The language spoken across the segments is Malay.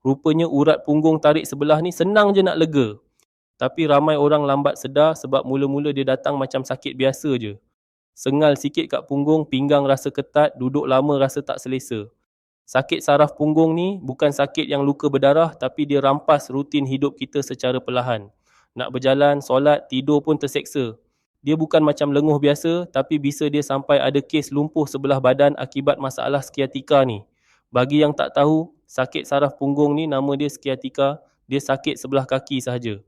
Rupanya urat punggung tarik sebelah ni senang je nak lega. Tapi ramai orang lambat sedar sebab mula-mula dia datang macam sakit biasa je. Sengal sikit kat punggung, pinggang rasa ketat, duduk lama rasa tak selesa. Sakit saraf punggung ni bukan sakit yang luka berdarah tapi dia rampas rutin hidup kita secara perlahan. Nak berjalan, solat, tidur pun terseksa. Dia bukan macam lenguh biasa tapi bisa dia sampai ada kes lumpuh sebelah badan akibat masalah skiatika ni. Bagi yang tak tahu, sakit saraf punggung ni nama dia skiatika, dia sakit sebelah kaki sahaja.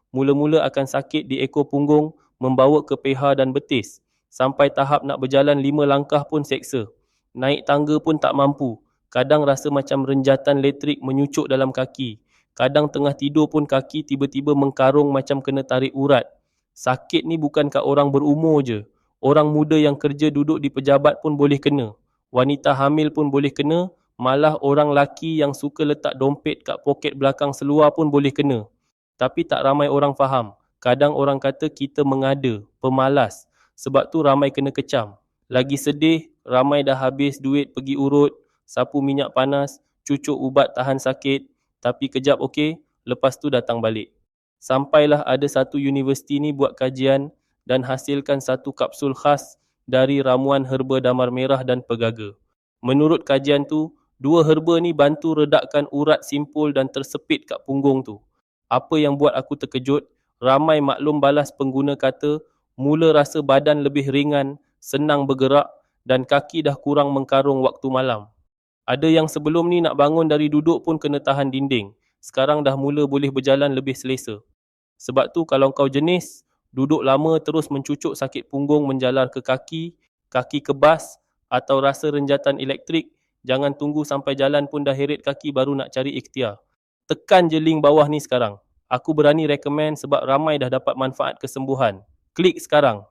Mula-mula akan sakit di ekor punggung, membawa ke peha dan betis. Sampai tahap nak berjalan 5 langkah pun seksa. Naik tangga pun tak mampu. Kadang rasa macam renjatan elektrik menyucuk dalam kaki. Kadang tengah tidur pun kaki tiba-tiba mengkarung macam kena tarik urat. Sakit ni bukan kat orang berumur je. Orang muda yang kerja duduk di pejabat pun boleh kena. Wanita hamil pun boleh kena. Malah orang laki yang suka letak dompet kat poket belakang seluar pun boleh kena. Tapi tak ramai orang faham. Kadang orang kata kita mengada, pemalas. Sebab tu ramai kena kecam. Lagi sedih, ramai dah habis duit pergi urut, sapu minyak panas, cucuk ubat tahan sakit. Tapi kejap okey, lepas tu datang balik. Sampailah ada satu universiti ni buat kajian dan hasilkan satu kapsul khas dari ramuan herba damar merah dan pegaga. Menurut kajian tu, 2 herba ni bantu redakkan urat simpul dan tersepit kat punggung tu. Apa yang buat aku terkejut, ramai maklum balas pengguna kata mula rasa badan lebih ringan, senang bergerak dan kaki dah kurang mengkarung waktu malam. Ada yang sebelum ni nak bangun dari duduk pun kena tahan dinding. Sekarang dah mula boleh berjalan lebih selesa. Sebab tu kalau kau jenis, duduk lama terus mencucuk sakit punggung menjalar ke kaki, kaki kebas atau rasa renjatan elektrik, jangan tunggu sampai jalan pun dah heret kaki baru nak cari ikhtiar. Tekan je link bawah ni sekarang. Aku berani recommend sebab ramai dah dapat manfaat kesembuhan. Klik sekarang.